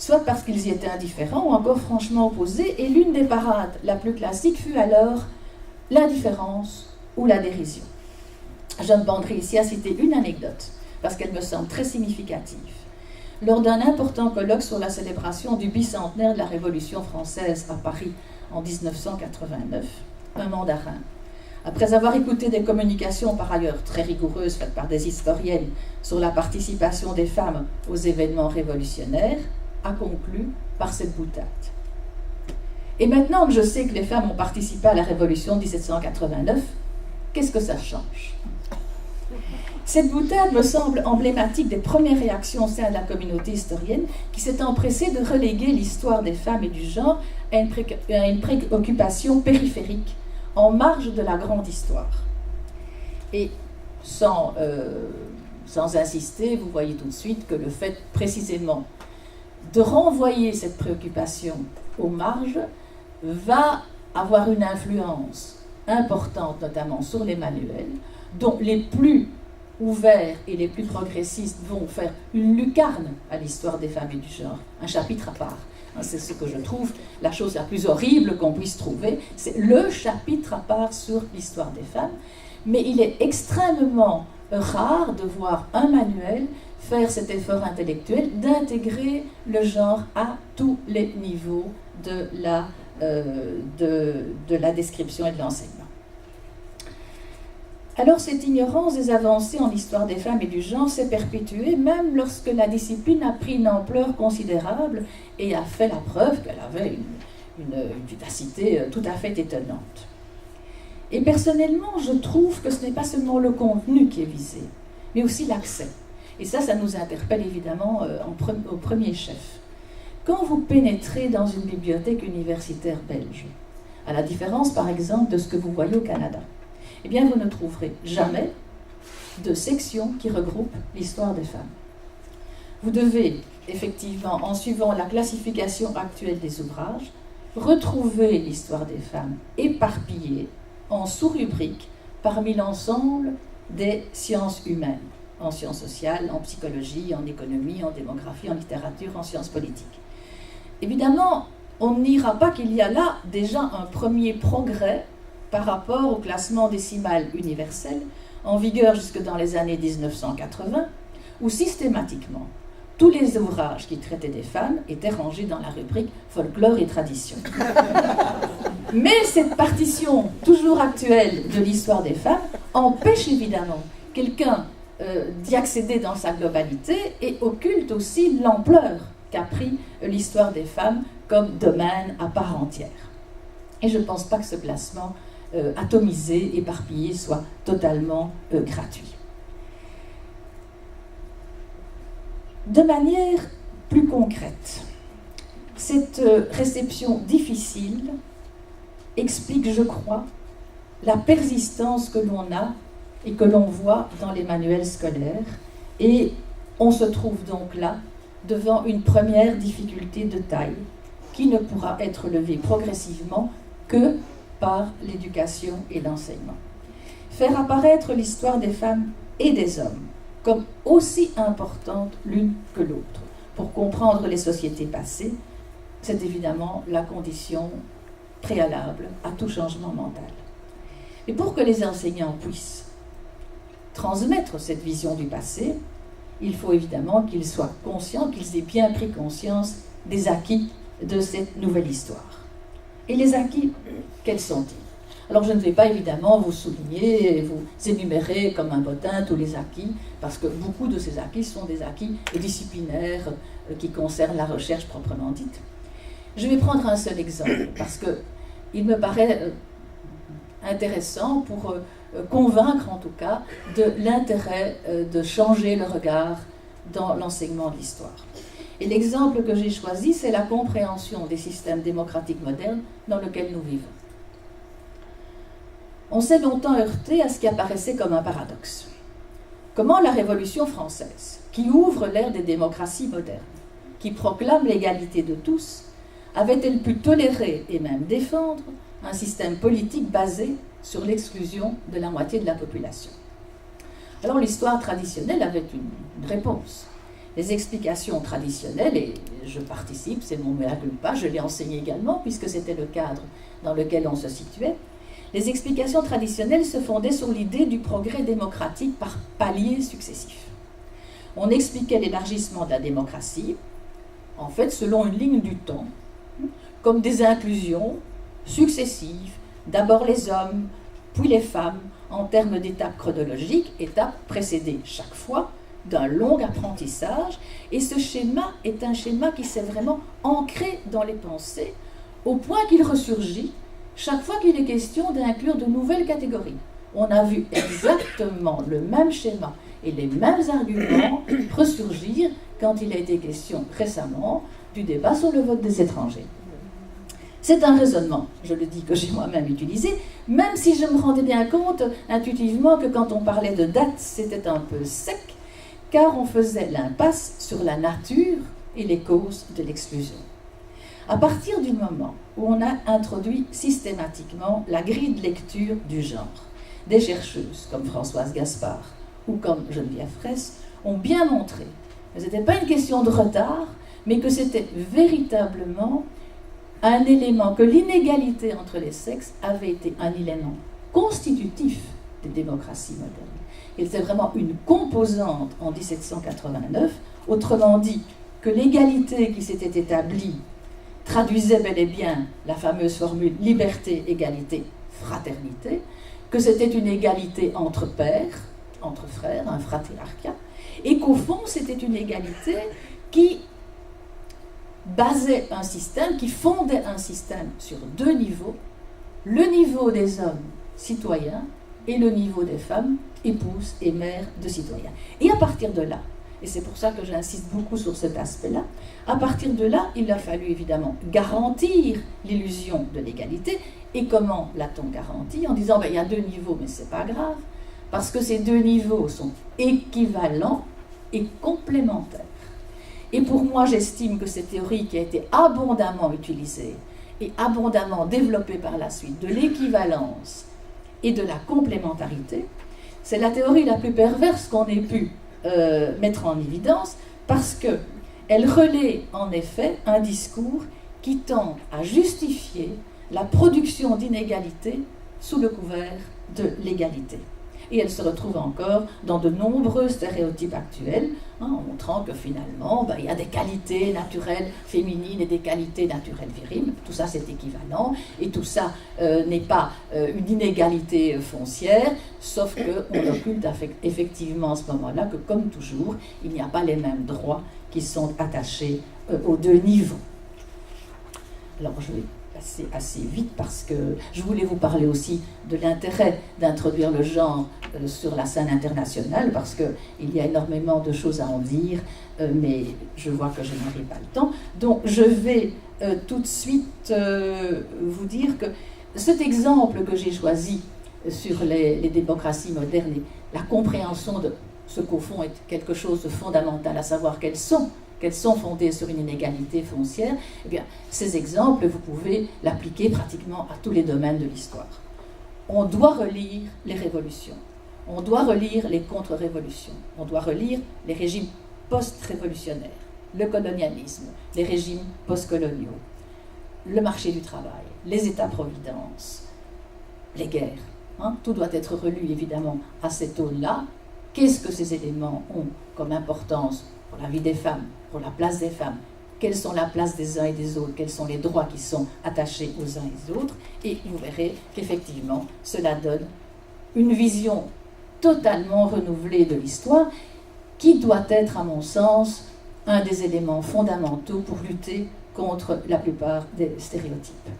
soit parce qu'ils y étaient indifférents ou encore franchement opposés, et l'une des parades la plus classique fut alors l'indifférence ou la dérision. Je me banderai ici à citer une anecdote, parce qu'elle me semble très significative. Lors d'un important colloque sur la célébration du bicentenaire de la Révolution française à Paris en 1989, un mandarin, après avoir écouté des communications par ailleurs très rigoureuses faites par des historiennes sur la participation des femmes aux événements révolutionnaires, a conclu par cette boutade. Et maintenant que je sais que les femmes ont participé à la Révolution de 1789, qu'est-ce que ça change ? Cette boutade me semble emblématique des premières réactions au sein de la communauté historienne qui s'est empressée de reléguer l'histoire des femmes et du genre à une préoccupation périphérique, en marge de la grande histoire. Et sans insister, vous voyez tout de suite que le fait précisément de renvoyer cette préoccupation aux marges va avoir une influence importante, notamment sur les manuels, dont les plus ouverts et les plus progressistes vont faire une lucarne à l'histoire des femmes et du genre, un chapitre à part. C'est ce que je trouve la chose la plus horrible qu'on puisse trouver, c'est le chapitre à part sur l'histoire des femmes, mais il est extrêmement rare de voir un manuel faire cet effort intellectuel d'intégrer le genre à tous les niveaux de la description et de l'enseignement. Alors cette ignorance des avancées en histoire des femmes et du genre s'est perpétuée même lorsque la discipline a pris une ampleur considérable et a fait la preuve qu'elle avait une vivacité tout à fait étonnante. Et personnellement, je trouve que ce n'est pas seulement le contenu qui est visé, mais aussi l'accès. Et ça nous interpelle évidemment au premier chef. Quand vous pénétrez dans une bibliothèque universitaire belge, à la différence par exemple de ce que vous voyez au Canada, eh bien vous ne trouverez jamais de section qui regroupe l'histoire des femmes. Vous devez effectivement, en suivant la classification actuelle des ouvrages, retrouver l'histoire des femmes éparpillée en sous-rubriques parmi l'ensemble des sciences humaines, en sciences sociales, en psychologie, en économie, en démographie, en littérature, en sciences politiques. Évidemment, on n'ira pas qu'il y a là déjà un premier progrès par rapport au classement décimal universel en vigueur jusque dans les années 1980, où systématiquement, tous les ouvrages qui traitaient des femmes étaient rangés dans la rubrique folklore et tradition. Mais cette partition toujours actuelle de l'histoire des femmes empêche évidemment quelqu'un d'y accéder dans sa globalité et occulte aussi l'ampleur qu'a pris l'histoire des femmes comme domaine à part entière. Et je ne pense pas que ce classement atomisé, éparpillé, soit totalement gratuit. De manière plus concrète, cette réception difficile explique, je crois, la persistance que l'on a et que l'on voit dans les manuels scolaires, et on se trouve donc là devant une première difficulté de taille qui ne pourra être levée progressivement que par l'éducation et l'enseignement. Faire apparaître l'histoire des femmes et des hommes comme aussi importante l'une que l'autre pour comprendre les sociétés passées, c'est évidemment la condition préalable à tout changement mental. Et pour que les enseignants puissent transmettre cette vision du passé, il faut évidemment qu'ils soient conscients, qu'ils aient bien pris conscience des acquis de cette nouvelle histoire. Et les acquis, quels sont-ils ? Alors je ne vais pas évidemment vous souligner et vous énumérer comme un bottin tous les acquis, parce que beaucoup de ces acquis sont des acquis disciplinaires qui concernent la recherche proprement dite. Je vais prendre un seul exemple, parce qu'il me paraît intéressant pour convaincre en tout cas de l'intérêt de changer le regard dans l'enseignement de l'histoire. Et l'exemple que j'ai choisi, c'est la compréhension des systèmes démocratiques modernes dans lesquels nous vivons. On s'est longtemps heurté à ce qui apparaissait comme un paradoxe. Comment la Révolution française, qui ouvre l'ère des démocraties modernes, qui proclame l'égalité de tous, avait-elle pu tolérer et même défendre un système politique basé sur l'exclusion de la moitié de la population ? Alors l'histoire traditionnelle avait une réponse. Les explications traditionnelles, et je participe, c'est mon mea culpa, je l'ai enseigné également, puisque c'était le cadre dans lequel on se situait, les explications traditionnelles se fondaient sur l'idée du progrès démocratique par paliers successifs. On expliquait l'élargissement de la démocratie, en fait, selon une ligne du temps, comme des inclusions successives, d'abord les hommes, puis les femmes, en termes d'étapes chronologiques, étapes précédées chaque fois d'un long apprentissage, et ce schéma est un schéma qui s'est vraiment ancré dans les pensées, au point qu'il ressurgit chaque fois qu'il est question d'inclure de nouvelles catégories. On a vu exactement le même schéma et les mêmes arguments ressurgir quand il a été question récemment du débat sur le vote des étrangers. C'est un raisonnement, je le dis, que j'ai moi-même utilisé, même si je me rendais bien compte intuitivement que quand on parlait de date, c'était un peu sec, car on faisait l'impasse sur la nature et les causes de l'exclusion. À partir du moment où on a introduit systématiquement la grille de lecture du genre, des chercheuses comme Françoise Gaspard ou comme Geneviève Fraisse ont bien montré que ce n'était pas une question de retard, mais que c'était véritablement un élément, que l'inégalité entre les sexes avait été un élément constitutif des démocraties modernes. Et c'est vraiment une composante en 1789, autrement dit, que l'égalité qui s'était établie traduisait bel et bien la fameuse formule liberté, égalité, fraternité, que c'était une égalité entre pairs, entre frères, un fratriarcat, et qu'au fond, c'était une égalité qui basait un système, qui fondait un système sur deux niveaux, le niveau des hommes citoyens et le niveau des femmes épouses et mères de citoyens. Et à partir de là, et c'est pour ça que j'insiste beaucoup sur cet aspect-là, à partir de là, il a fallu évidemment garantir l'illusion de l'égalité. Et comment l'a-t-on garanti? En disant, il y a deux niveaux, mais ce n'est pas grave, parce que ces deux niveaux sont équivalents et complémentaires. Et pour moi, j'estime que cette théorie qui a été abondamment utilisée et abondamment développée par la suite, de l'équivalence et de la complémentarité, c'est la théorie la plus perverse qu'on ait pu mettre en évidence, parce qu'elle relaie en effet un discours qui tend à justifier la production d'inégalités sous le couvert de l'égalité. Et elle se retrouve encore dans de nombreux stéréotypes actuels, en montrant que finalement, il y a des qualités naturelles féminines et des qualités naturelles virines. Tout ça, c'est équivalent. Et tout ça n'est pas une inégalité foncière, sauf qu'on occulte effectivement à ce moment-là que, comme toujours, il n'y a pas les mêmes droits qui sont attachés aux deux niveaux. Alors, je vais passer assez vite parce que je voulais vous parler aussi de l'intérêt d'introduire le genre sur la scène internationale, parce qu'il y a énormément de choses à en dire, mais je vois que je n'aurai pas le temps. Donc je vais tout de suite vous dire que cet exemple que j'ai choisi sur les démocraties modernes et la compréhension de ce qu'au fond est quelque chose de fondamental, à savoir qu'elles sont fondées sur une inégalité foncière, eh bien, ces exemples, vous pouvez l'appliquer pratiquement à tous les domaines de l'histoire. On doit relire les révolutions, on doit relire les contre-révolutions, on doit relire les régimes post-révolutionnaires, le colonialisme, les régimes post-coloniaux, le marché du travail, les États-providence, les guerres. Tout doit être relu évidemment à cette aune-là. Qu'est-ce que ces éléments ont comme importance pour la vie des femmes, pour la place des femmes? Quelles sont la place des uns et des autres? Quels sont les droits qui sont attachés aux uns et aux autres? Et vous verrez qu'effectivement, cela donne une vision totalement renouvelée de l'histoire qui doit être, à mon sens, un des éléments fondamentaux pour lutter contre la plupart des stéréotypes.